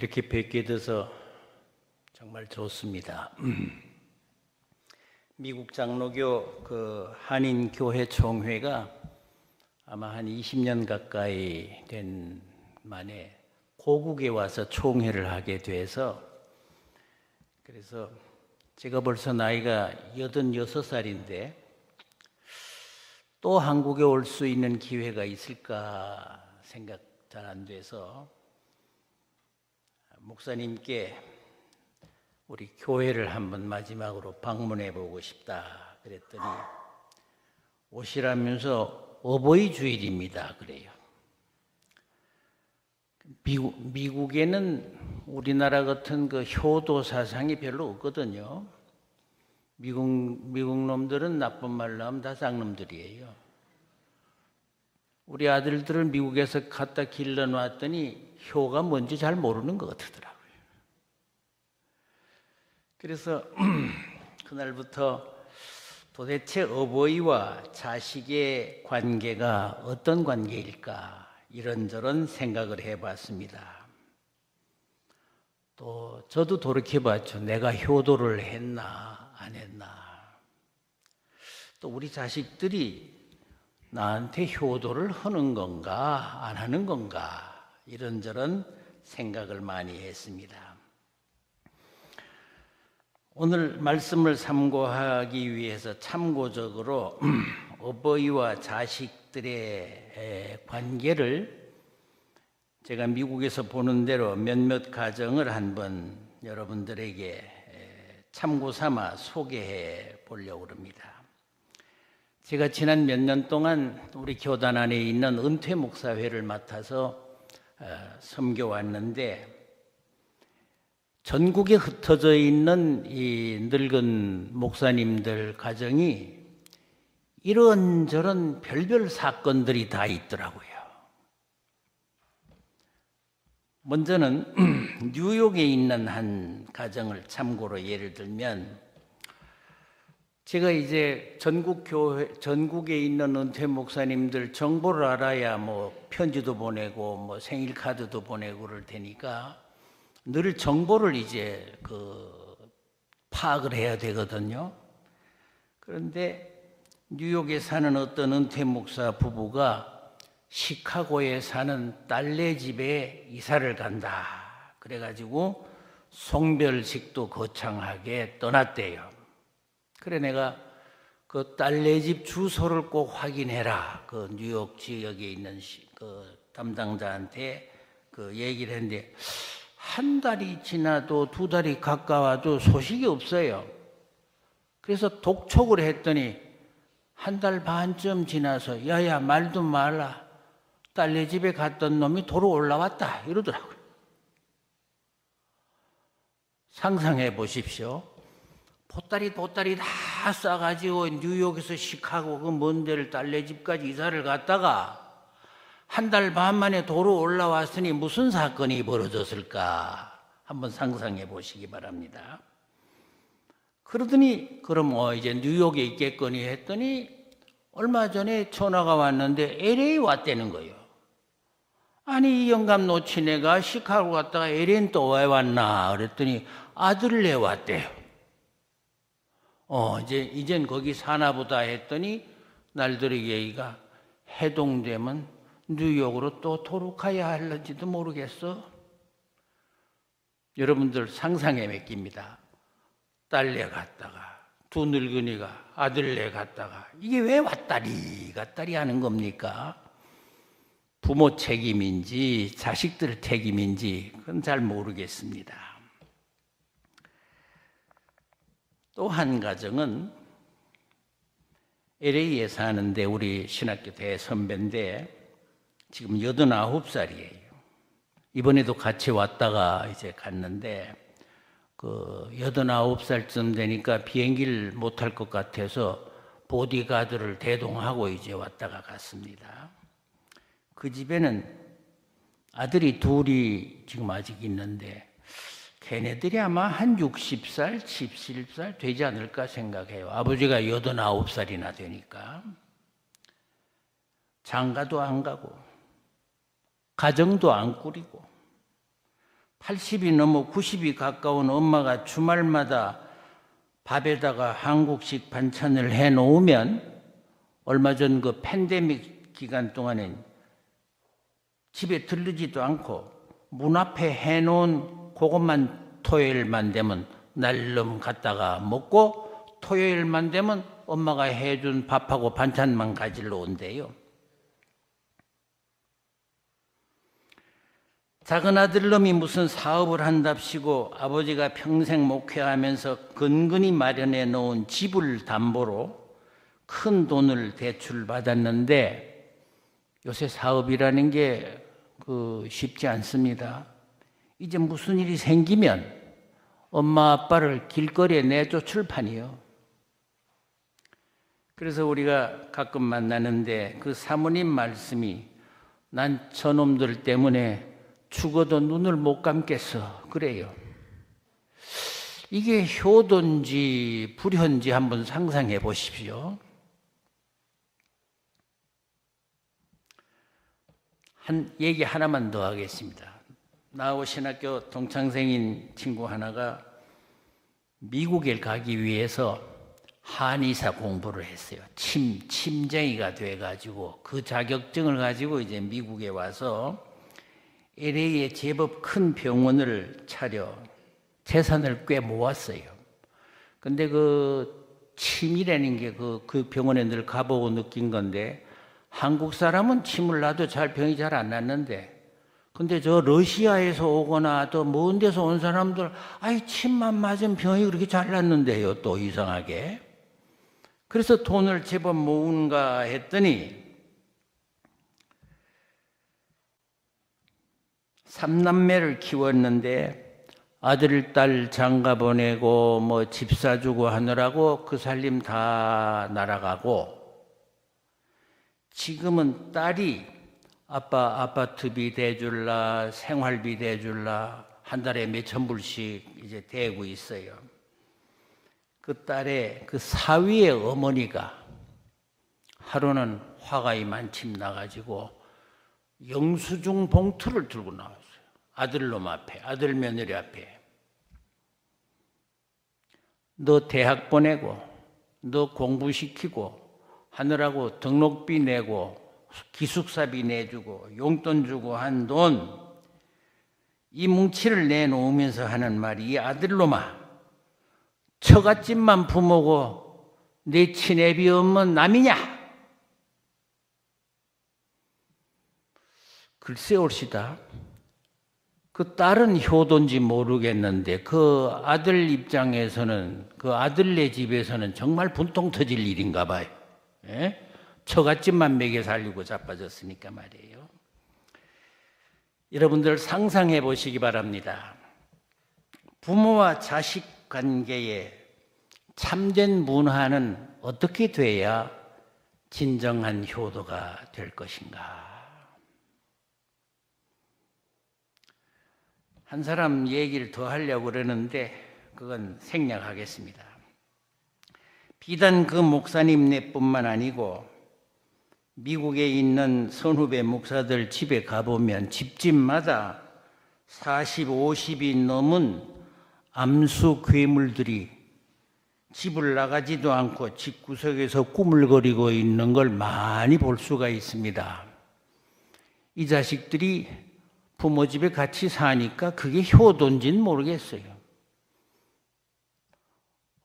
이렇게 뵙게 돼서 정말 좋습니다. 미국 장로교 한인교회 총회가 아마 한 20년 가까이 된 만에 고국에 와서 총회를 하게 돼서, 그래서 제가 벌써 나이가 86살인데 또 한국에 올 수 있는 기회가 있을까 생각 잘 안 돼서 목사님께 우리 교회를 한번 마지막으로 방문해 보고 싶다 그랬더니 오시라면서 어버이 주일입니다 그래요. 미국에는 우리나라 같은 효도 사상이 별로 없거든요. 미국 놈들은 나쁜 말로 하면 다 쌍놈들이에요. 우리 아들들을 미국에서 갖다 길러놨더니 효가 뭔지 잘 모르는 것 같더라고요. 그래서 그날부터 도대체 어버이와 자식의 관계가 어떤 관계일까 이런저런 생각을 해봤습니다. 또 저도 돌이켜봤죠. 내가 효도를 했나 안 했나. 또 우리 자식들이 나한테 효도를 하는 건가 안 하는 건가 이런저런 생각을 많이 했습니다. 오늘 말씀을 참고하기 위해서 참고적으로 어버이와 자식들의 관계를 제가 미국에서 보는 대로 몇몇 가정을 한번 여러분들에게 참고 삼아 소개해 보려고 합니다. 제가 지난 몇 년 동안 우리 교단 안에 있는 은퇴 목사회를 맡아서 섬겨왔는데, 전국에 흩어져 있는 이 늙은 목사님들 가정이 이런저런 별별 사건들이 다 있더라고요. 먼저는 뉴욕에 있는 한 가정을 참고로 예를 들면, 제가 이제 전국에 있는 은퇴 목사님들 정보를 알아야 편지도 보내고 생일 카드도 보내고 그럴 테니까 늘 정보를 이제 파악을 해야 되거든요. 그런데 뉴욕에 사는 어떤 은퇴 목사 부부가 시카고에 사는 딸네 집에 이사를 간다. 그래가지고 송별식도 거창하게 떠났대요. 그래 내가 그 딸네 집 주소를 꼭 확인해라. 뉴욕 지역에 있는 담당자한테 얘기를 했는데 한 달이 지나도 두 달이 가까워도 소식이 없어요. 그래서 독촉을 했더니 한 달 반쯤 지나서 야야 말도 말라. 딸네 집에 갔던 놈이 도로 올라왔다 이러더라고요. 상상해 보십시오. 보따리 다 싸가지고 뉴욕에서 시카고 그 먼 데를 딸네 집까지 이사를 갔다가 한 달 반 만에 도로 올라왔으니 무슨 사건이 벌어졌을까 한번 상상해 보시기 바랍니다. 그러더니 그럼 이제 뉴욕에 있겠거니 했더니 얼마 전에 전화가 왔는데 LA 왔다는 거예요. 아니 이 영감 노치네가 시카고 갔다가 LA는 또 왜 왔나 그랬더니 아들네 왔대요. 이젠 거기 사나보다 했더니 날들이 얘기가 해동되면 뉴욕으로 또 도록가야 할는지도 모르겠어. 여러분들 상상에 맡깁니다. 딸네 갔다가 두 늙은이가 아들네 갔다가 이게 왜 왔다리 갔다리 하는 겁니까? 부모 책임인지 자식들 책임인지 그건 잘 모르겠습니다. 또 한 가정은 LA에 사는데 우리 신학교 대선배인데 지금 89살이에요. 이번에도 같이 왔다가 이제 갔는데 89살쯤 되니까 비행기를 못 탈 것 같아서 보디가드를 대동하고 이제 왔다가 갔습니다. 그 집에는 아들이 둘이 지금 아직 있는데 걔네들이 아마 한 60살, 70살 되지 않을까 생각해요. 아버지가 89살이나 되니까. 장가도 안 가고 가정도 안 꾸리고 80이 넘어 90이 가까운 엄마가 주말마다 밥에다가 한국식 반찬을 해놓으면 얼마 전 그 팬데믹 기간 동안엔 집에 들르지도 않고 문 앞에 해놓은 그것만 토요일만 되면 날름 갔다가 먹고 토요일만 되면 엄마가 해준 밥하고 반찬만 가지러 온대요. 작은 아들놈이 무슨 사업을 한답시고 아버지가 평생 목회하면서 근근히 마련해 놓은 집을 담보로 큰 돈을 대출받았는데 요새 사업이라는 게 쉽지 않습니다. 이제 무슨 일이 생기면 엄마 아빠를 길거리에 내쫓을 판이요. 그래서 우리가 가끔 만나는데 그 사모님 말씀이 난 저놈들 때문에 죽어도 눈을 못 감겠어 그래요. 이게 효도인지 불효인지 한번 상상해 보십시오. 한 얘기 하나만 더 하겠습니다. 나하고 신학교 동창생인 친구 하나가 미국에 가기 위해서 한의사 공부를 했어요. 침쟁이가 돼가지고 그 자격증을 가지고 이제 미국에 와서 LA에 제법 큰 병원을 차려 재산을 꽤 모았어요. 근데 그 침이라는 게 그 병원에 늘 가보고 느낀 건데 한국 사람은 침을 놔도 병이 잘 안 낫는데 근데 저 러시아에서 오거나 또 먼 데서 온 사람들 침만 맞으면 병이 그렇게 잘 낫는데요. 또 이상하게. 그래서 돈을 제법 모은가 했더니 3남매를 키웠는데 아들, 딸 장가 보내고 뭐 집 사주고 하느라고 그 살림 다 날아가고 지금은 딸이 아빠 아파트비 대줄라 생활비 대줄라 한 달에 몇천 불씩 이제 대고 있어요. 그 딸의 그 사위의 어머니가 하루는 화가 이만침 나가지고 영수증 봉투를 들고 나왔어요. 아들놈 앞에, 아들 며느리 앞에. 너 대학 보내고, 너 공부시키고, 하느라고 등록비 내고, 기숙사비 내주고, 용돈 주고 한 돈, 이 뭉치를 내놓으면서 하는 말이 이 아들놈아, 처갓집만 부모고 내 친애비 없는 남이냐? 글쎄 옳시다. 그 딸은 효도인지 모르겠는데 그 아들 입장에서는 그 아들네 집에서는 정말 분통 터질 일인가 봐요. 예? 처갓집만 먹여 살리고 자빠졌으니까 말이에요. 여러분들 상상해 보시기 바랍니다. 부모와 자식 관계에 참된 문화는 어떻게 돼야 진정한 효도가 될 것인가? 한 사람 얘기를 더 하려고 그러는데 그건 생략하겠습니다. 비단 그 목사님네뿐만 아니고 미국에 있는 선후배 목사들 집에 가보면 집집마다 40, 50이 넘은 암수 괴물들이 집을 나가지도 않고 집구석에서 꾸물거리고 있는 걸 많이 볼 수가 있습니다. 이 자식들이 부모 집에 같이 사니까 그게 효도인지는 모르겠어요.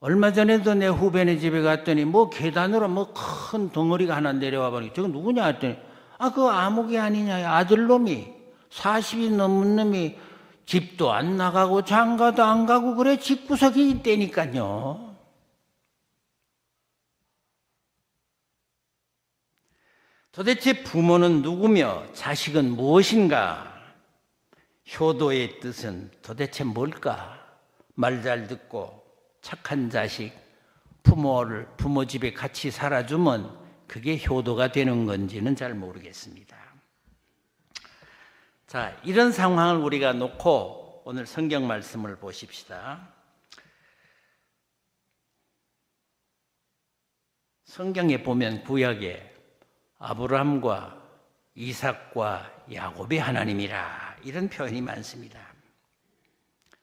얼마 전에도 내 후배네 집에 갔더니 뭐 계단으로 뭐 큰 덩어리가 하나 내려와 보니 저거 누구냐 했더니 그거 아무개 아니냐. 아들놈이 40이 넘은 놈이 집도 안 나가고 장가도 안 가고 그래 집구석에 있다니까요. 도대체 부모는 누구며 자식은 무엇인가? 효도의 뜻은 도대체 뭘까? 말 잘 듣고 착한 자식, 부모 집에 같이 살아주면 그게 효도가 되는 건지는 잘 모르겠습니다. 자, 이런 상황을 우리가 놓고 오늘 성경 말씀을 보십시다. 성경에 보면 구약에 아브라함과 이삭과 야곱의 하나님이라 이런 표현이 많습니다.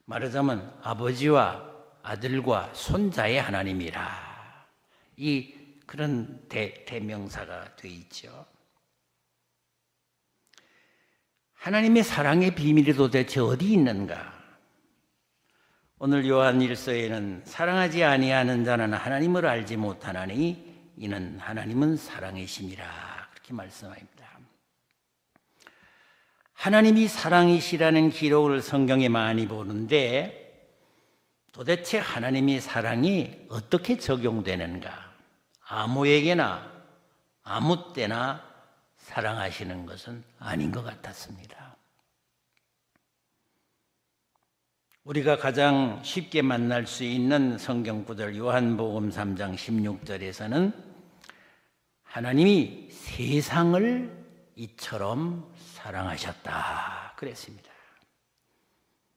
말하자면 아버지와 아들과 손자의 하나님이라. 이 그런 대명사가 되어 있죠. 하나님의 사랑의 비밀이 도대체 어디 있는가? 오늘 요한 1서에는 사랑하지 아니하는 자는 하나님을 알지 못하나니 이는 하나님은 사랑이심이라 그렇게 말씀합니다. 하나님이 사랑이시라는 기록을 성경에 많이 보는데 도대체 하나님의 사랑이 어떻게 적용되는가? 아무에게나 아무 때나 사랑하시는 것은 아닌 것 같았습니다. 우리가 가장 쉽게 만날 수 있는 성경 구절 요한복음 3장 16절에서는 하나님이 세상을 이처럼 사랑하셨다 그랬습니다.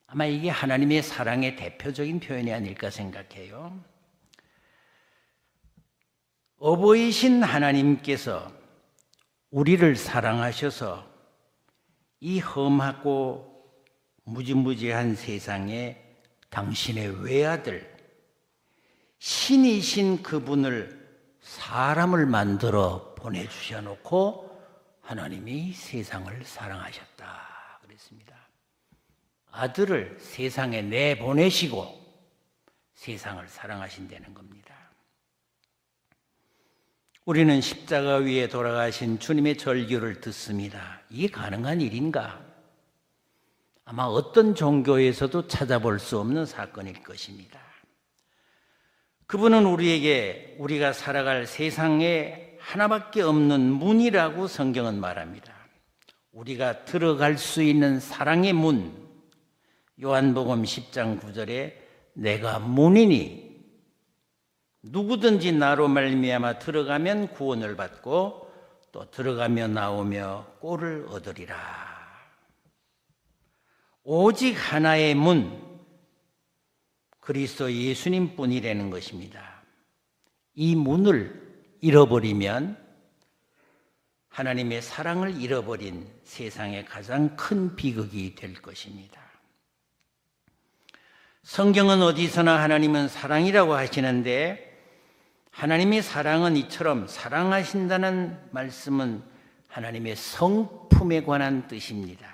아마 이게 하나님의 사랑의 대표적인 표현이 아닐까 생각해요. 어버이신 하나님께서 우리를 사랑하셔서 이 험하고 무지무지한 세상에 당신의 외아들 신이신 그분을 사람을 만들어 보내주셔 놓고 하나님이 세상을 사랑하셨다 그랬습니다. 아들을 세상에 내보내시고 세상을 사랑하신다는 겁니다. 우리는 십자가 위에 돌아가신 주님의 절규를 듣습니다. 이게 가능한 일인가? 아마 어떤 종교에서도 찾아볼 수 없는 사건일 것입니다. 그분은 우리에게 우리가 살아갈 세상에 하나밖에 없는 문이라고 성경은 말합니다. 우리가 들어갈 수 있는 사랑의 문, 요한복음 10장 9절에 내가 문이니 누구든지 나로 말미암아 들어가면 구원을 받고 또 들어가며 나오며 꼴을 얻으리라. 오직 하나의 문, 그리스도 예수님 뿐이라는 것입니다. 이 문을 잃어버리면 하나님의 사랑을 잃어버린 세상의 가장 큰 비극이 될 것입니다. 성경은 어디서나 하나님은 사랑이라고 하시는데 하나님의 사랑은 이처럼 사랑하신다는 말씀은 하나님의 성품에 관한 뜻입니다.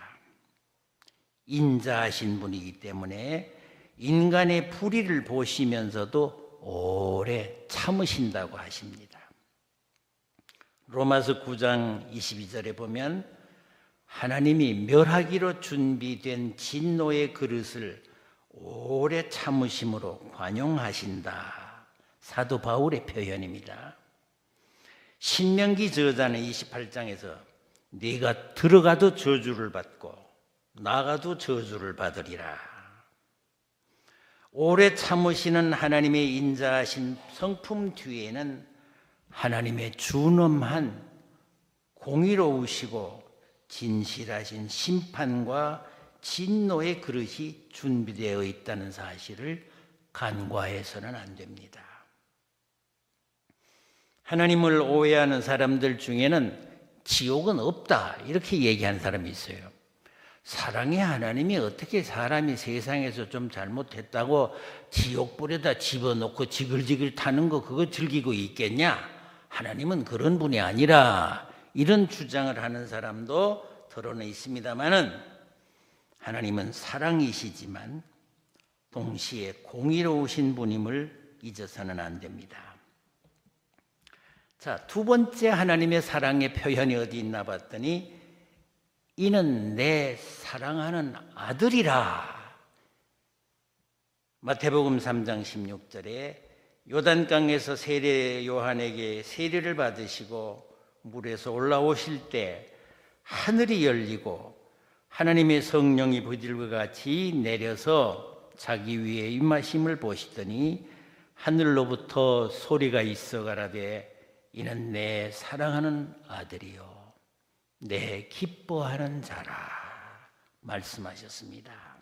인자하신 분이기 때문에 인간의 불의를 보시면서도 오래 참으신다고 하십니다. 로마서 9장 22절에 보면 하나님이 멸하기로 준비된 진노의 그릇을 오래 참으심으로 관용하신다. 사도 바울의 표현입니다. 신명기 저자는 28장에서 네가 들어가도 저주를 받고 나가도 저주를 받으리라. 오래 참으시는 하나님의 인자하신 성품 뒤에는 하나님의 준엄한 공의로우시고 진실하신 심판과 진노의 그릇이 준비되어 있다는 사실을 간과해서는 안 됩니다. 하나님을 오해하는 사람들 중에는 지옥은 없다 이렇게 얘기하는 사람이 있어요. 사랑의 하나님이 어떻게 사람이 세상에서 좀 잘못했다고 지옥불에다 집어넣고 지글지글 타는 거 그거 즐기고 있겠냐? 하나님은 그런 분이 아니라 이런 주장을 하는 사람도 더러는 있습니다마는 하나님은 사랑이시지만 동시에 공의로우신 분임을 잊어서는 안 됩니다. 자, 두 번째 하나님의 사랑의 표현이 어디 있나 봤더니 이는 내 사랑하는 아들이라. 마태복음 3장 16절에 요단강에서 세례 요한에게 세례를 받으시고 물에서 올라오실 때 하늘이 열리고 하나님의 성령이 부들과 같이 내려서 자기 위에 임하심을 보시더니 하늘로부터 소리가 있어 가라되 이는 내 사랑하는 아들이요 내 기뻐하는 자라 말씀하셨습니다.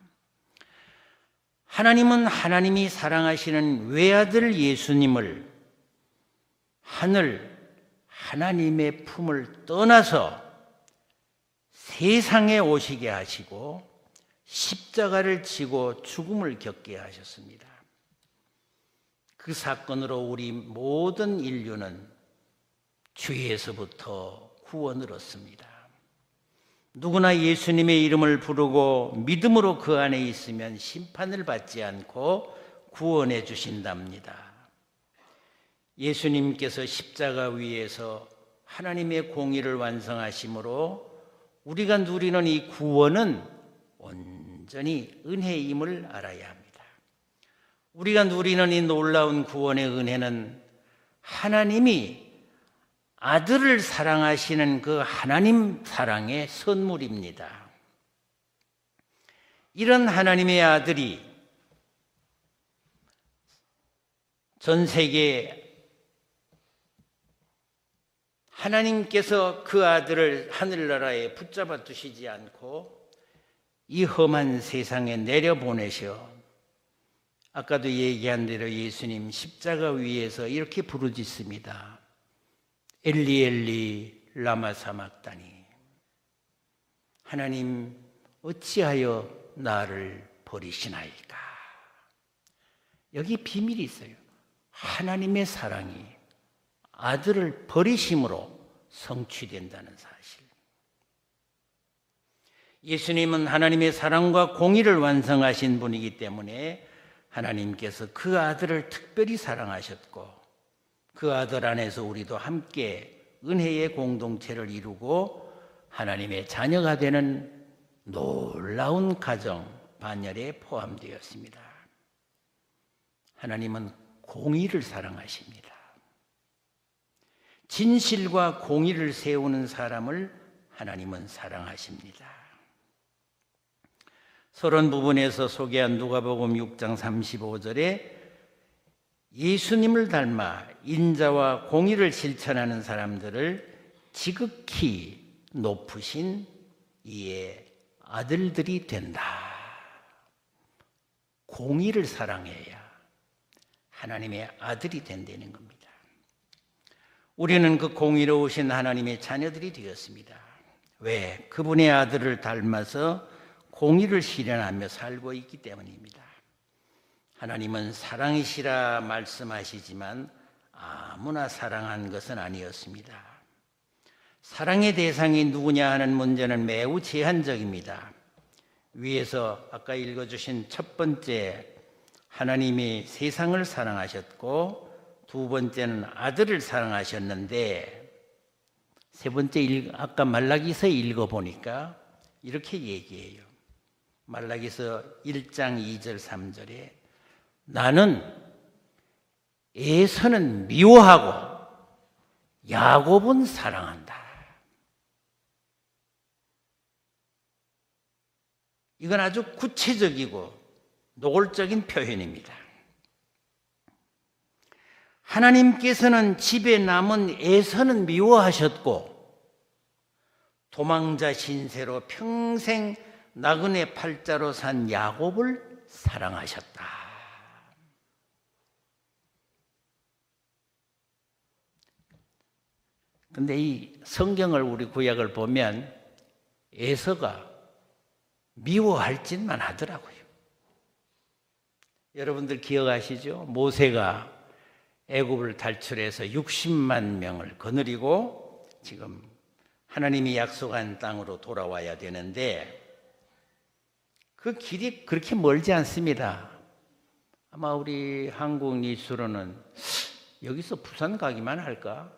하나님은 하나님이 사랑하시는 외아들 예수님을 하늘 하나님의 품을 떠나서 세상에 오시게 하시고 십자가를 지고 죽음을 겪게 하셨습니다. 그 사건으로 우리 모든 인류는 죄에서부터 구원을 얻습니다. 누구나 예수님의 이름을 부르고 믿음으로 그 안에 있으면 심판을 받지 않고 구원해 주신답니다. 예수님께서 십자가 위에서 하나님의 공의를 완성하심으로 우리가 누리는 이 구원은 온전히 은혜임을 알아야 합니다. 우리가 누리는 이 놀라운 구원의 은혜는 하나님이 아들을 사랑하시는 그 하나님 사랑의 선물입니다. 이런 하나님의 아들이 전 세계에 하나님께서 그 아들을 하늘나라에 붙잡아 두시지 않고 이 험한 세상에 내려보내셔 아까도 얘기한 대로 예수님 십자가 위에서 이렇게 부르짖습니다. 엘리 엘리 라마 사막다니, 하나님 어찌하여 나를 버리시나이까. 여기 비밀이 있어요. 하나님의 사랑이 아들을 버리심으로 성취된다는 사실. 예수님은 하나님의 사랑과 공의를 완성하신 분이기 때문에 하나님께서 그 아들을 특별히 사랑하셨고 그 아들 안에서 우리도 함께 은혜의 공동체를 이루고 하나님의 자녀가 되는 놀라운 가정 반열에 포함되었습니다. 하나님은 공의를 사랑하십니다. 진실과 공의를 세우는 사람을 하나님은 사랑하십니다. 서론 부분에서 소개한 누가복음 6장 35절에 예수님을 닮아 인자와 공의를 실천하는 사람들을 지극히 높으신 이의 아들들이 된다. 공의를 사랑해야 하나님의 아들이 된다는 겁니다. 우리는 그 공의로우신 하나님의 자녀들이 되었습니다. 왜? 그분의 아들을 닮아서 공의를 실현하며 살고 있기 때문입니다. 하나님은 사랑이시라 말씀하시지만 아무나 사랑한 것은 아니었습니다. 사랑의 대상이 누구냐 하는 문제는 매우 제한적입니다. 위에서 아까 읽어주신 첫 번째 하나님이 세상을 사랑하셨고 두 번째는 아들을 사랑하셨는데 세 번째 아까 말라기서 읽어보니까 이렇게 얘기해요. 말라기서 1장 2절 3절에 나는 에서는 미워하고 야곱은 사랑한다. 이건 아주 구체적이고 노골적인 표현입니다. 하나님께서는 집에 남은 에서는 미워하셨고 도망자 신세로 평생 나그네 팔자로 산 야곱을 사랑하셨다. 근데 이 성경을 우리 구약을 보면 에서가 미워할 짓만 하더라고요. 여러분들 기억하시죠? 모세가 애굽을 탈출해서 60만 명을 거느리고 지금 하나님이 약속한 땅으로 돌아와야 되는데 그 길이 그렇게 멀지 않습니다. 아마 우리 한국 니스로는 여기서 부산 가기만 할까?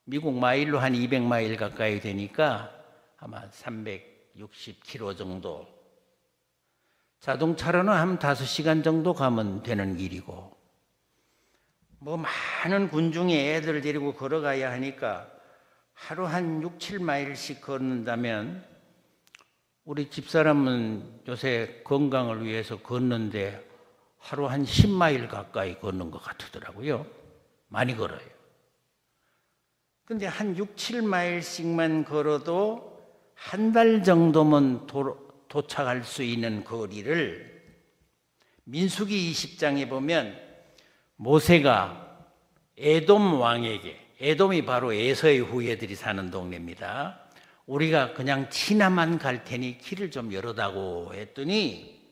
미국 마일로 한 200마일 가까이 되니까 아마 360km 정도. 자동차로는 한 5시간 정도 가면 되는 길이고 뭐 많은 군중에 애들 데리고 걸어가야 하니까 하루 한 6, 7마일씩 걷는다면 우리 집사람은 요새 건강을 위해서 걷는데 하루 한 10마일 가까이 걷는 것 같더라고요. 많이 걸어요. 근데 한 6, 7마일씩만 걸어도 한 달 정도면 도착할 수 있는 거리를 민수기 20장에 보면 모세가 에돔 왕에게, 에돔이 바로 에서의 후예들이 사는 동네입니다. 우리가 그냥 지나만 갈 테니 길을 좀 열어다고 했더니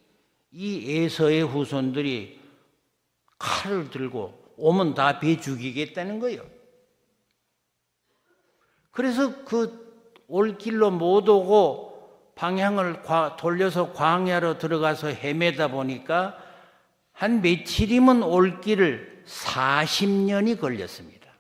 이 에서의 후손들이 칼을 들고 오면 다 배 죽이겠다는 거예요. 그래서 그 올 길로 못 오고 방향을 돌려서 광야로 들어가서 헤매다 보니까 한 며칠이면 올 길을 40년이 걸렸습니다.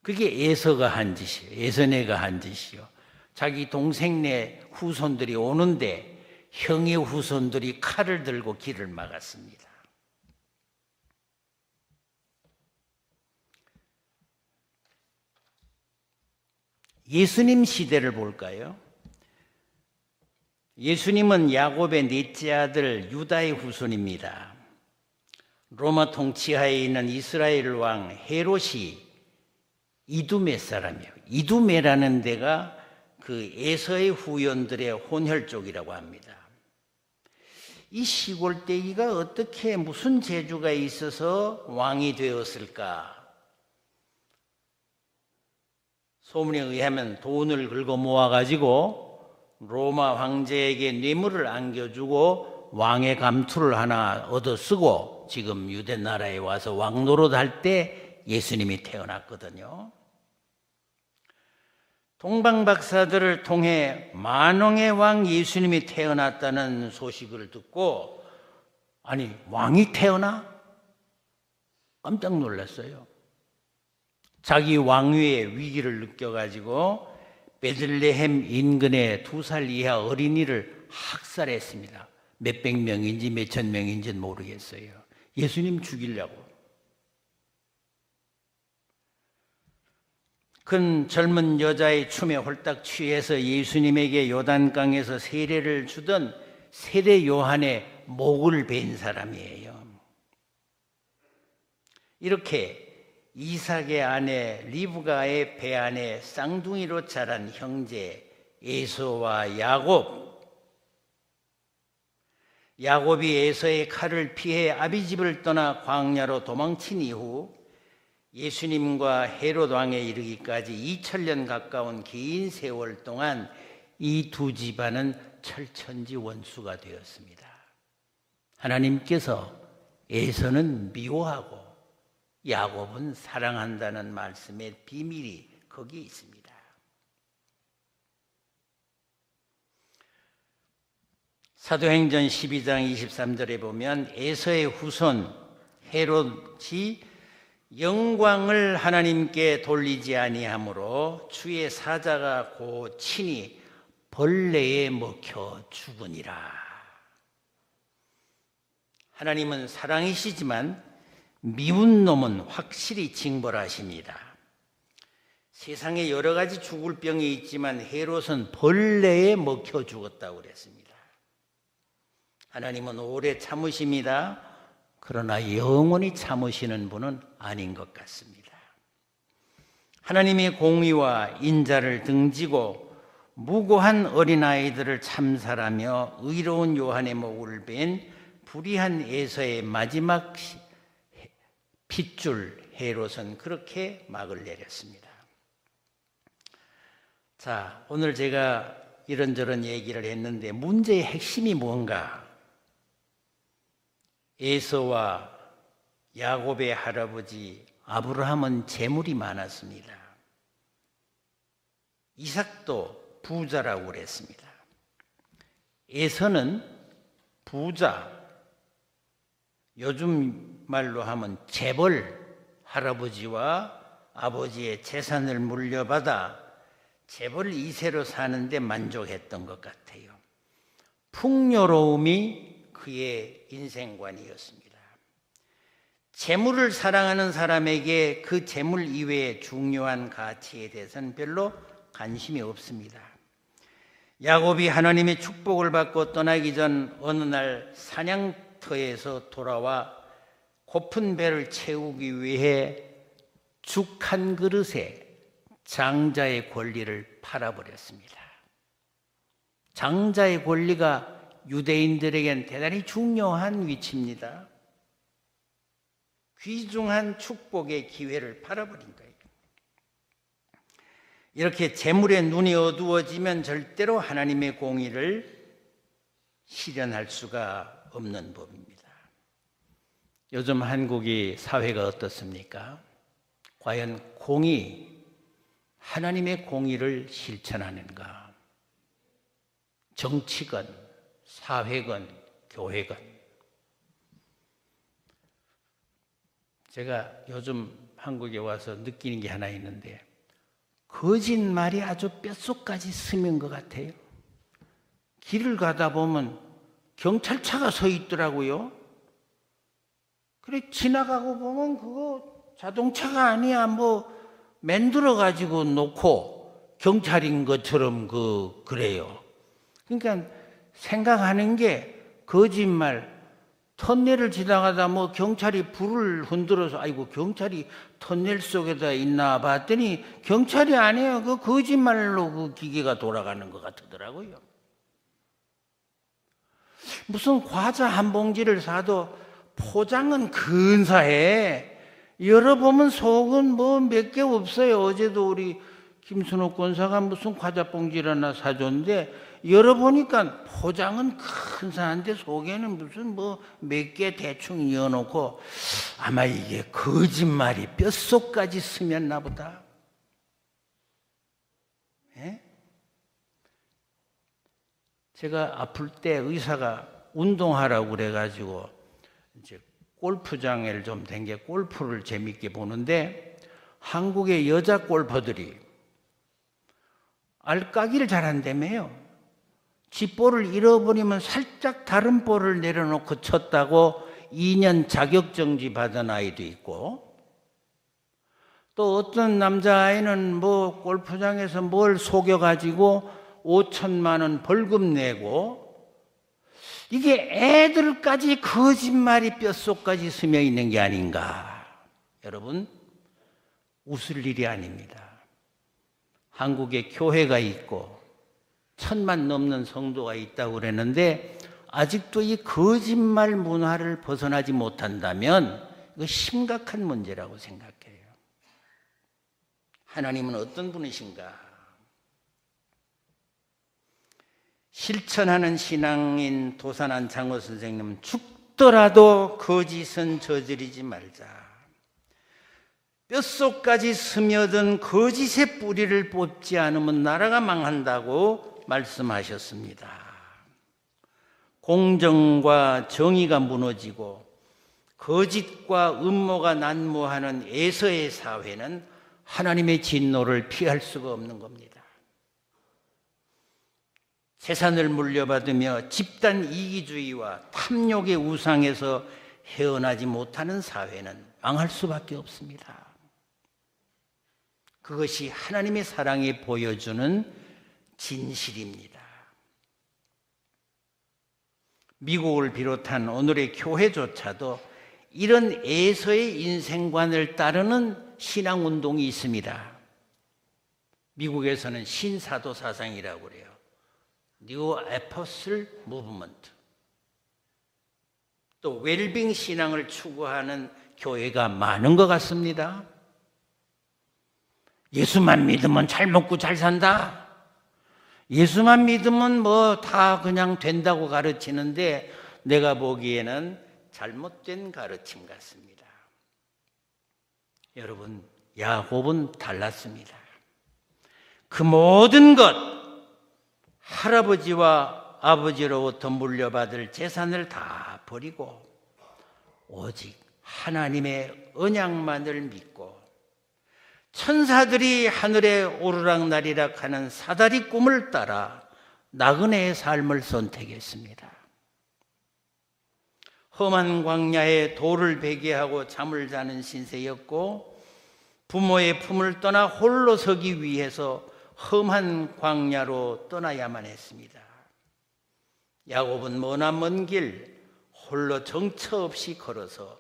그게 에서가 한 짓이에요. 에서네가 한 짓이요. 자기 동생네 후손들이 오는데 형의 후손들이 칼을 들고 길을 막았습니다. 예수님 시대를 볼까요? 예수님은 야곱의 넷째 아들 유다의 후손입니다. 로마 통치하에 있는 이스라엘 왕 헤롯이 이두메 사람이에요. 이두메라는 데가 그 에서의 후손들의 혼혈 쪽이라고 합니다. 이 시골떼기가 어떻게 무슨 재주가 있어서 왕이 되었을까? 소문에 의하면 돈을 긁어 모아가지고 로마 황제에게 뇌물을 안겨주고 왕의 감투를 하나 얻어 쓰고 지금 유대 나라에 와서 왕 노릇할 때 예수님이 태어났거든요. 동방박사들을 통해 만왕의 왕 예수님이 태어났다는 소식을 듣고 아니 왕이 태어나? 깜짝 놀랐어요. 자기 왕위의 위기를 느껴가지고 베들레헴 인근의 2살 이하 어린이를 학살했습니다. 몇백 명인지 몇천 명인지는 모르겠어요. 예수님 죽이려고. 큰 젊은 여자의 춤에 홀딱 취해서 예수님에게 요단강에서 세례를 주던 세례 요한의 목을 벤 사람이에요. 이렇게 이삭의 아내 리브가의 배 안에 쌍둥이로 자란 형제 에서와 야곱이 에서의 칼을 피해 아비 집을 떠나 광야로 도망친 이후 예수님과 헤롯 왕에 이르기까지 2000년 가까운 긴 세월 동안 이 두 집안은 철천지 원수가 되었습니다. 하나님께서 에서는 미워하고 야곱은 사랑한다는 말씀의 비밀이 거기에 있습니다. 사도행전 12장 23절에 보면 에서의 후손 헤롯이 영광을 하나님께 돌리지 아니하므로 주의 사자가 곧 친히 벌레에 먹혀 죽으니라. 하나님은 사랑이시지만 미운 놈은 확실히 징벌하십니다. 세상에 여러 가지 죽을 병이 있지만 헤롯은 벌레에 먹혀 죽었다고 그랬습니다. 하나님은 오래 참으십니다. 그러나 영원히 참으시는 분은 아닌 것 같습니다. 하나님의 공의와 인자를 등지고 무고한 어린아이들을 참살하며 의로운 요한의 목을 벤 불의한 에서의 마지막 핏줄 헤롯은 그렇게 막을 내렸습니다. 자, 오늘 제가 이런저런 얘기를 했는데 문제의 핵심이 뭔가? 에서와 야곱의 할아버지 아브라함은 재물이 많았습니다. 이삭도 부자라고 그랬습니다. 에서는 부자, 요즘 말로 하면 재벌, 할아버지와 아버지의 재산을 물려받아 재벌 2세로 사는데 만족했던 것 같아요. 풍요로움이 그의 인생관이었습니다. 재물을 사랑하는 사람에게 그 재물 이외의 중요한 가치에 대해서는 별로 관심이 없습니다. 야곱이 하나님의 축복을 받고 떠나기 전 어느 날 사냥터에서 돌아와 고픈 배를 채우기 위해 죽 한 그릇에 장자의 권리를 팔아버렸습니다. 장자의 권리가 유대인들에겐 대단히 중요한 위치입니다. 귀중한 축복의 기회를 팔아버린 거예요. 이렇게 재물의 눈이 어두워지면 절대로 하나님의 공의를 실현할 수가 없는 법입니다. 요즘 한국의 사회가 어떻습니까? 과연 하나님의 공의를 실천하는가? 정치건, 사회건, 교회건. 제가 요즘 한국에 와서 느끼는 게 하나 있는데, 거짓말이 아주 뼛속까지 스민 것 같아요. 길을 가다 보면 경찰차가 서 있더라고요. 그래 지나가고 보면 그거 자동차가 아니야, 만들어 가지고 놓고 경찰인 것처럼 그래요. 그러니까 생각하는 게 거짓말. 터널을 지나가다 경찰이 불을 흔들어서 아이고 경찰이 터널 속에다 있나 봤더니 경찰이 아니에요. 그 거짓말로 그 기계가 돌아가는 것 같더라고요. 무슨 과자 한 봉지를 사도 포장은 근사해. 열어보면 속은 몇 개 없어요. 어제도 우리 김순옥 권사가 무슨 과자 봉지를 하나 사줬는데 열어보니까 포장은 근사한데 속에는 무슨 몇 개 대충 이어놓고, 아마 이게 거짓말이 뼛속까지 스쳤나 보다. 예? 제가 아플 때 의사가 운동하라고 그래가지고 이제 골프장을 좀 댕겨 골프를 재밌게 보는데, 한국의 여자 골퍼들이 알까기를 잘한다며요. 지 볼을 잃어버리면 살짝 다른 볼을 내려놓고 쳤다고 2년 자격정지 받은 아이도 있고, 또 어떤 남자아이는 골프장에서 뭘 속여가지고 5천만 원 벌금 내고, 이게 애들까지 거짓말이 뼛속까지 스며 있는 게 아닌가. 여러분, 웃을 일이 아닙니다. 한국에 교회가 있고 1,000만 넘는 성도가 있다고 그랬는데 아직도 이 거짓말 문화를 벗어나지 못한다면 이거 심각한 문제라고 생각해요. 하나님은 어떤 분이신가? 실천하는 신앙인 도산한 장로 선생님은 죽더라도 거짓은 저지르지 말자. 뼛속까지 스며든 거짓의 뿌리를 뽑지 않으면 나라가 망한다고 말씀하셨습니다. 공정과 정의가 무너지고 거짓과 음모가 난무하는 에서의 사회는 하나님의 진노를 피할 수가 없는 겁니다. 재산을 물려받으며 집단 이기주의와 탐욕의 우상에서 헤어나지 못하는 사회는 망할 수밖에 없습니다. 그것이 하나님의 사랑이 보여주는 진실입니다. 미국을 비롯한 오늘의 교회조차도 이런 에서의 인생관을 따르는 신앙운동이 있습니다. 미국에서는 신사도 사상이라고 그래요. New Apostle Movement. 또 웰빙 신앙을 추구하는 교회가 많은 것 같습니다. 예수만 믿으면 잘 먹고 잘 산다. 예수만 믿으면 다 그냥 된다고 가르치는데 내가 보기에는 잘못된 가르침 같습니다. 여러분, 야곱은 달랐습니다. 그 모든 것, 할아버지와 아버지로부터 물려받을 재산을 다 버리고 오직 하나님의 언약만을 믿고 천사들이 하늘에 오르락내리락 하는 사다리 꿈을 따라 나그네의 삶을 선택했습니다. 험한 광야에 돌을 베개하고 잠을 자는 신세였고 부모의 품을 떠나 홀로 서기 위해서 험한 광야로 떠나야만 했습니다. 야곱은 머나 먼 길 홀로 정처 없이 걸어서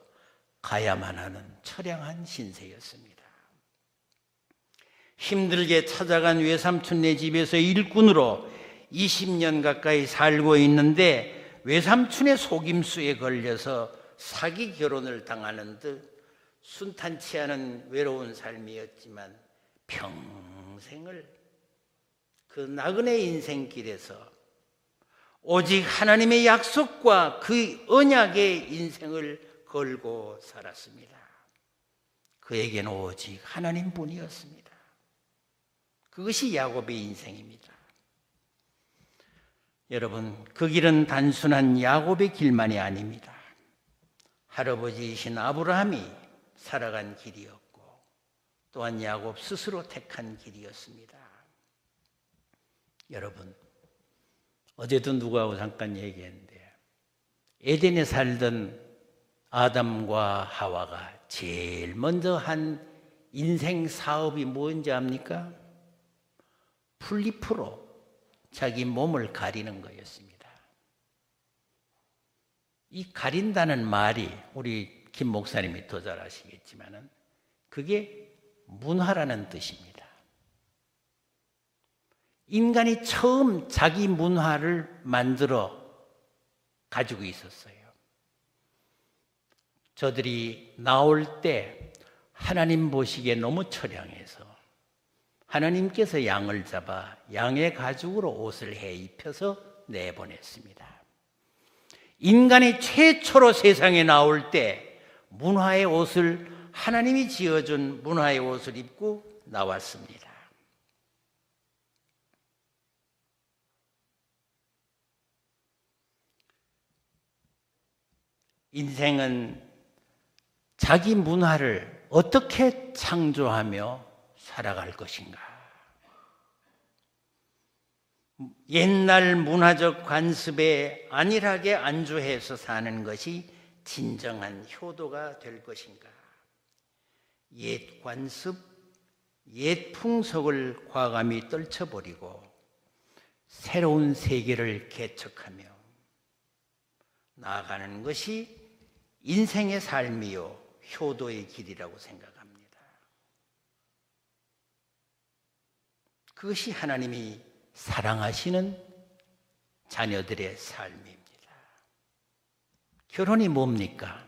가야만 하는 처량한 신세였습니다. 힘들게 찾아간 외삼촌네 집에서 일꾼으로 20년 가까이 살고 있는데 외삼촌의 속임수에 걸려서 사기 결혼을 당하는 듯 순탄치 않은 외로운 삶이었지만 평생 평생을 그 나그네 인생길에서 오직 하나님의 약속과 그 언약의 인생을 걸고 살았습니다. 그에게는 오직 하나님뿐이었습니다. 그것이 야곱의 인생입니다. 여러분, 그 길은 단순한 야곱의 길만이 아닙니다. 할아버지이신 아브라함이 살아간 길이었고 또한 야곱 스스로 택한 길이었습니다. 여러분, 어제도 누구하고 잠깐 얘기했는데 에덴에 살던 아담과 하와가 제일 먼저 한 인생 사업이 뭔지 압니까? 풀잎으로 자기 몸을 가리는 거였습니다. 이 가린다는 말이 우리 김 목사님이 더 잘 아시겠지만은 그게 문화라는 뜻입니다. 인간이 처음 자기 문화를 만들어 가지고 있었어요. 저들이 나올 때 하나님 보시기에 너무 처량해서 하나님께서 양을 잡아 양의 가죽으로 옷을 해 입혀서 내보냈습니다. 인간이 최초로 세상에 나올 때 문화의 옷을 하나님이 지어준 문화의 옷을 입고 나왔습니다. 인생은 자기 문화를 어떻게 창조하며 살아갈 것인가? 옛날 문화적 관습에 안일하게 안주해서 사는 것이 진정한 효도가 될 것인가? 옛 관습, 옛 풍속을 과감히 떨쳐버리고 새로운 세계를 개척하며 나아가는 것이 인생의 삶이요 효도의 길이라고 생각합니다. 그것이 하나님이 사랑하시는 자녀들의 삶입니다. 결혼이 뭡니까?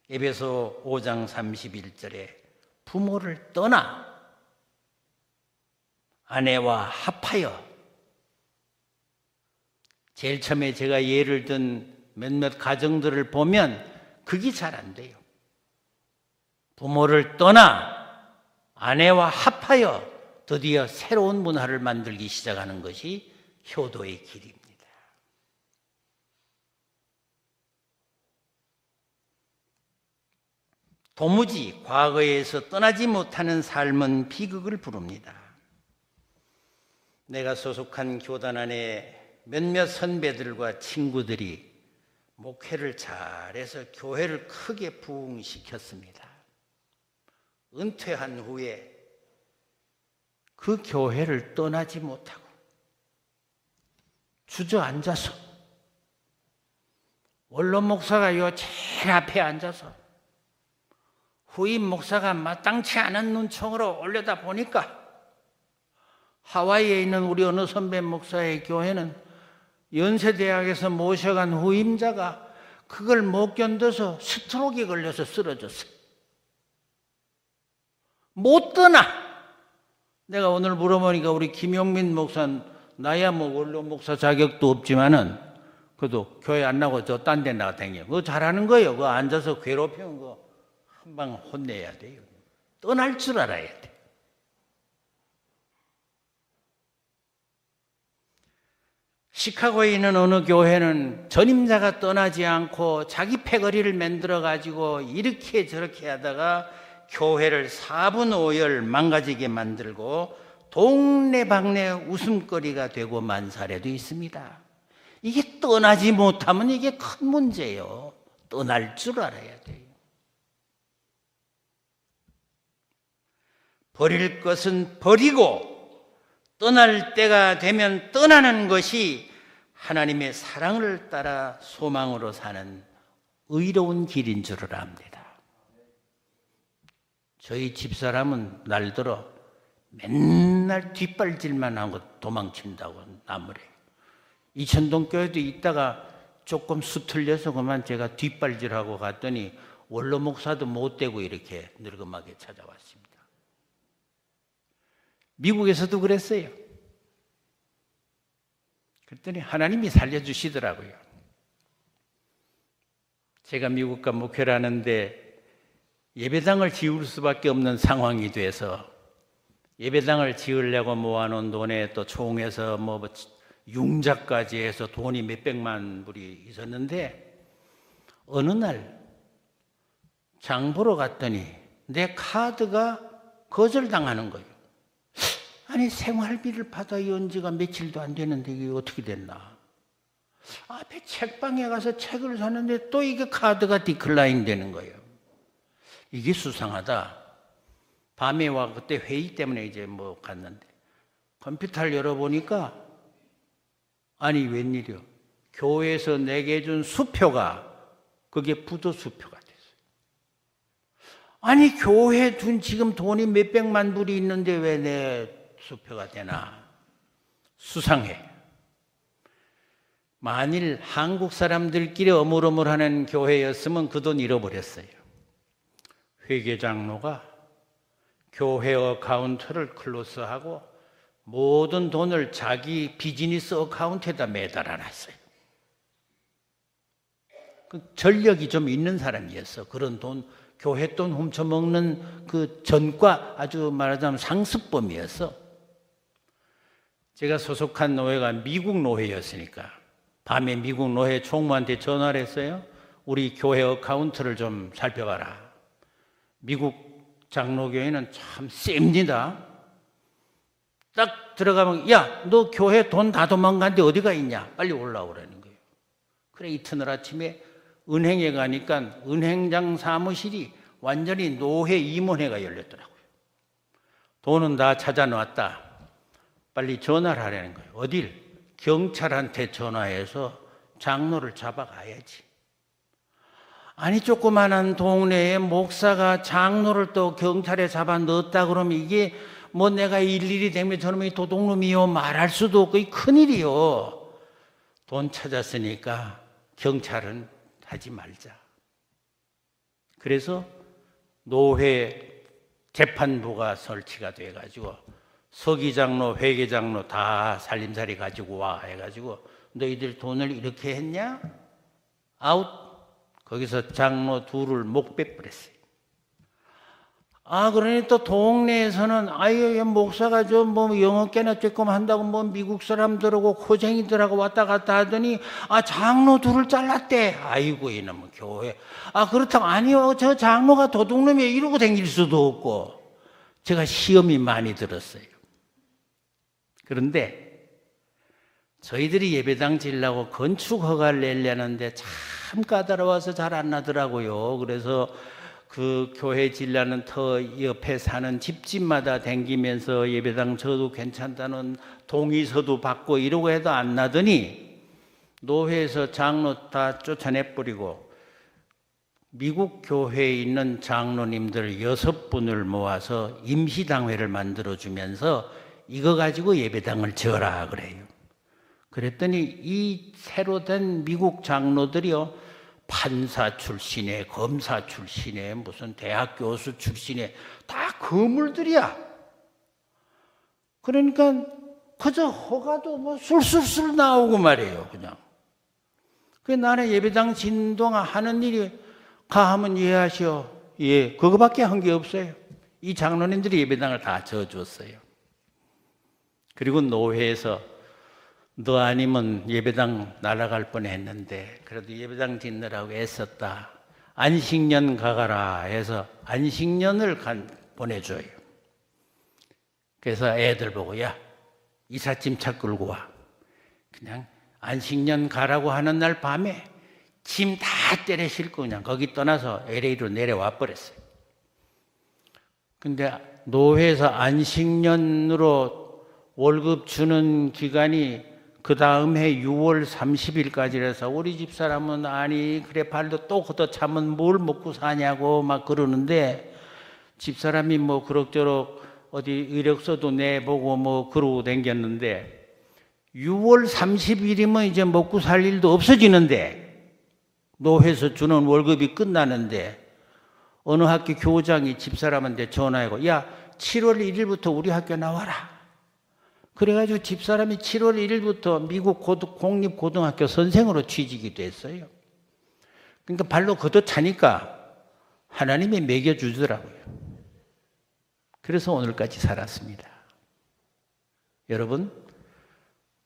에베소 5장 31절에 부모를 떠나 아내와 합하여, 제일 처음에 제가 예를 든 몇몇 가정들을 보면 그게 잘 안 돼요. 부모를 떠나 아내와 합하여 드디어 새로운 문화를 만들기 시작하는 것이 효도의 길입니다. 도무지 과거에서 떠나지 못하는 삶은 비극을 부릅니다. 내가 소속한 교단 안에 몇몇 선배들과 친구들이 목회를 잘해서 교회를 크게 부흥시켰습니다. 은퇴한 후에 그 교회를 떠나지 못하고 주저앉아서 원로 목사가 요 제일 앞에 앉아서 후임 목사가 마땅치 않은 눈총으로 올려다 보니까 하와이에 있는 우리 어느 선배 목사의 교회는 연세대학에서 모셔간 후임자가 그걸 못 견뎌서 스트로크에 걸려서 쓰러졌어요. 못 떠나. 내가 오늘 물어보니까 우리 김용민 목사는 나야 뭐 원로 목사 자격도 없지만은 그래도 교회 안 나고 저 딴 데 나가 다녀. 그거 잘하는 거예요. 그거 앉아서 괴롭히는 거 한 방 혼내야 돼요. 떠날 줄 알아야 돼. 시카고에 있는 어느 교회는 전임자가 떠나지 않고 자기 패거리를 만들어 가지고 이렇게 저렇게 하다가 교회를 4분 5열 망가지게 만들고 동네방네 웃음거리가 되고 만 사례도 있습니다. 이게 떠나지 못하면 이게 큰 문제예요. 떠날 줄 알아야 돼요. 버릴 것은 버리고 떠날 때가 되면 떠나는 것이 하나님의 사랑을 따라 소망으로 사는 의로운 길인 줄을 압니다. 저희 집사람은 날들어 맨날 뒷발질만 하고 도망친다고 나무래. 이천동 교회도 있다가 조금 수틀려서 그만 제가 뒷발질하고 갔더니 원로 목사도 못 되고 이렇게 늙음하게 찾아왔습니다. 미국에서도 그랬어요. 그랬더니 하나님이 살려주시더라고요. 제가 미국 가 목회를 하는데 예배당을 지을 수밖에 없는 상황이 돼서 예배당을 지으려고 모아놓은 돈에 또 총해서 뭐 융자까지 해서 돈이 몇백만 불이 있었는데 어느 날 장 보러 갔더니 내 카드가 거절당하는 거예요. 아니 생활비를 받아야 온 지가 며칠도 안 되는데 이게 어떻게 됐나. 앞에 책방에 가서 책을 샀는데 또 이게 카드가 디클라인 되는 거예요. 이게 수상하다. 밤에 와 그때 회의 때문에 이제 뭐 갔는데 컴퓨터를 열어보니까 아니 웬일이요. 교회에서 내게 준 수표가 그게 부도 수표가 됐어요. 아니 교회에 둔 지금 돈이 몇백만 불이 있는데 왜 내 수표가 되나. 수상해. 만일 한국 사람들끼리 어물어물하는 교회였으면 그 돈 잃어버렸어요. 회계장로가 교회 어카운트를 클로스하고 모든 돈을 자기 비즈니스 어카운트에다 매달아놨어요. 그 전력이 좀 있는 사람이었어. 그런 돈, 교회 돈 훔쳐먹는 그 전과 아주 말하자면 상습범이었어. 제가 소속한 노회가 미국 노회였으니까 밤에 미국 노회 총무한테 전화를 했어요. 우리 교회 어카운트를 좀 살펴봐라. 미국 장로교회는 참 셉니다. 딱 들어가면 야, 너 교회 돈 다 도망갔는데 어디가 있냐? 빨리 올라오라는 거예요. 그래 이튿날 아침에 은행에 가니까 은행장 사무실이 완전히 노회 임원회가 열렸더라고요. 돈은 다 찾아놨다. 빨리 전화를 하라는 거예요. 어딜? 경찰한테 전화해서 장로를 잡아가야지. 아니 조그마한 동네에 목사가 장로를 또 경찰에 잡아 넣었다 그러면 이게 뭐 내가 일일이 되면 저놈이 도둑놈이요 말할 수도 없고 이 큰일이요. 돈 찾았으니까 경찰은 하지 말자. 그래서 노회 재판부가 설치가 돼가지고 서기장로, 회계장로 다 살림살이 가지고 와 해가지고 너희들 돈을 이렇게 했냐? 아웃. 거기서 장로 둘을 목배버렸어요. 그러니 또 동네에서는 아유 목사가 좀 뭐 영어깨나 조금 한다고 뭐 미국 사람들하고 고쟁이들하고 왔다 갔다 하더니 장로 둘을 잘랐대. 아이고 이놈의 교회. 그렇다고 아니요 저 장로가 도둑놈이에요 이러고 다닐 수도 없고. 제가 시험이 많이 들었어요. 그런데 저희들이 예배당 지으려고 건축 허가를 내려는데 참 까다로워서 잘 안 나더라고요. 그래서 그 교회 지으려는 터 옆에 사는 집집마다 댕기면서 예배당 저도 괜찮다는 동의서도 받고 이러고 해도 안 나더니 노회에서 장로 다 쫓아내버리고 미국 교회에 있는 장로님들 6분을 모아서 임시당회를 만들어주면서 이거 가지고 예배당을 지어라 그래요. 그랬더니 이 새로 된 미국 장로들이요 판사 출신에 검사 출신에 무슨 대학 교수 출신에 다 거물들이야. 그러니까 그저 허가도 뭐 술술술 나오고 말이에요. 그냥. 그 나는 예배당 진동아 하는 일이 가하면 이해하시오. 예, 그거밖에 한 게 없어요. 이 장로님들이 예배당을 다 지어줬어요. 그리고 노회에서 너 아니면 예배당 날아갈 뻔했는데 그래도 예배당 짓느라고 애썼다. 안식년 가가라 해서 안식년을 보내줘요. 그래서 애들 보고 야 이삿짐 차 끌고 와. 그냥 안식년 가라고 하는 날 밤에 짐 다 때려 싣고 그냥 거기 떠나서 LA로 내려와 버렸어요. 근데 노회에서 안식년으로 월급 주는 기간이 그 다음 해 6월 30일까지라서 우리 집사람은 아니 그래 발도 또 걷어차면 뭘 먹고 사냐고 막 그러는데 집사람이 뭐 그럭저럭 어디 이력서도 내보고 뭐 그러고 댕겼는데 6월 30일이면 이제 먹고 살 일도 없어지는데 노회에서 주는 월급이 끝나는데 어느 학교 교장이 집사람한테 전화하고 야 7월 1일부터 우리 학교 나와라. 그래가지고 집사람이 7월 1일부터 미국 공립고등학교 선생으로 취직이 됐어요. 그러니까 발로 걷어차니까 하나님이 먹여주더라고요. 그래서 오늘까지 살았습니다. 여러분,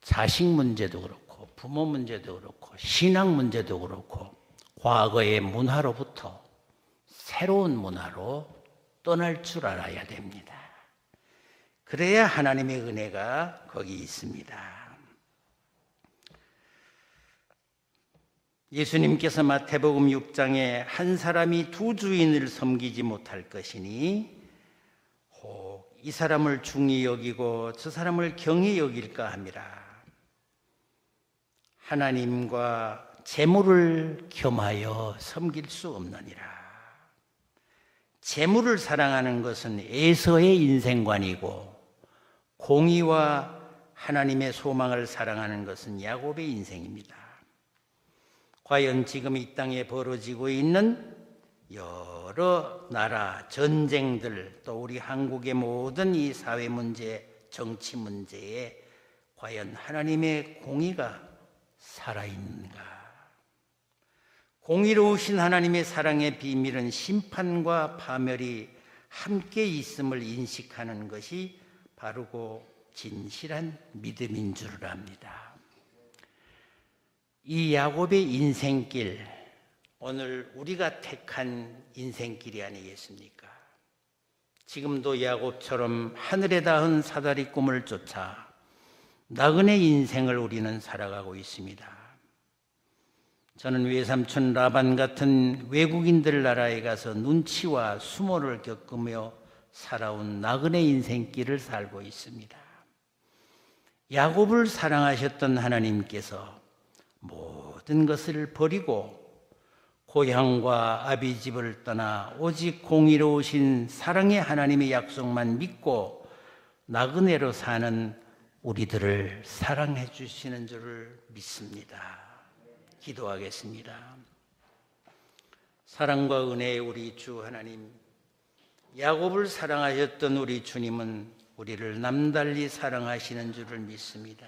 자식 문제도 그렇고 부모 문제도 그렇고 신앙 문제도 그렇고 과거의 문화로부터 새로운 문화로 떠날 줄 알아야 됩니다. 그래야 하나님의 은혜가 거기 있습니다. 예수님께서 마태복음 6장에 한 사람이 두 주인을 섬기지 못할 것이니 혹 이 사람을 중히 여기고 저 사람을 경히 여길까 함이라. 하나님과 재물을 겸하여 섬길 수 없느니라. 재물을 사랑하는 것은 에서의 인생관이고 공의와 하나님의 소망을 사랑하는 것은 야곱의 인생입니다. 과연 지금 이 땅에 벌어지고 있는 여러 나라 전쟁들, 또 우리 한국의 모든 이 사회 문제, 정치 문제에 과연 하나님의 공의가 살아있는가? 공의로우신 하나님의 사랑의 비밀은 심판과 파멸이 함께 있음을 인식하는 것이 바르고 진실한 믿음인 줄 압니다. 이 야곱의 인생길, 오늘 우리가 택한 인생길이 아니겠습니까? 지금도 야곱처럼 하늘에 닿은 사다리 꿈을 쫓아 나그네 인생을 우리는 살아가고 있습니다. 저는 외삼촌 라반 같은 외국인들 나라에 가서 눈치와 수모를 겪으며 살아온 나그네 인생길을 살고 있습니다. 야곱을 사랑하셨던 하나님께서 모든 것을 버리고 고향과 아비집을 떠나 오직 공의로우신 사랑의 하나님의 약속만 믿고 나그네로 사는 우리들을 사랑해 주시는 줄을 믿습니다. 기도하겠습니다. 사랑과 은혜의 우리 주 하나님, 야곱을 사랑하셨던 우리 주님은 우리를 남달리 사랑하시는 줄을 믿습니다.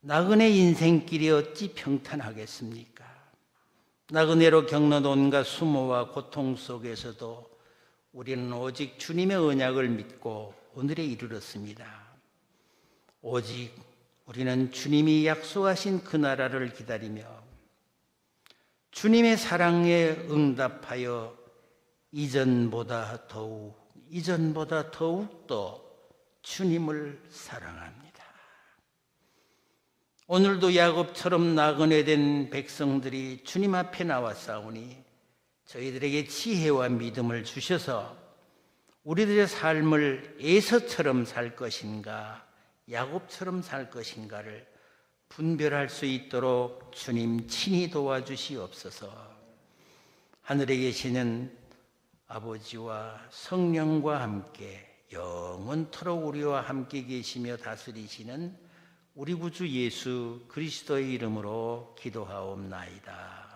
나그네 인생길이 어찌 평탄하겠습니까? 나그네로 겪는 온갖 수모와 고통 속에서도 우리는 오직 주님의 언약을 믿고 오늘에 이르렀습니다. 오직 우리는 주님이 약속하신 그 나라를 기다리며 주님의 사랑에 응답하여 이전보다 더욱더 주님을 사랑합니다. 오늘도 야곱처럼 나그네된 백성들이 주님 앞에 나왔사오니 저희들에게 지혜와 믿음을 주셔서 우리들의 삶을 에서처럼 살 것인가 야곱처럼 살 것인가를 분별할 수 있도록 주님 친히 도와주시옵소서. 하늘에 계시는 아버지와 성령과 함께 영원토록 우리와 함께 계시며 다스리시는 우리 구주 예수 그리스도의 이름으로 기도하옵나이다.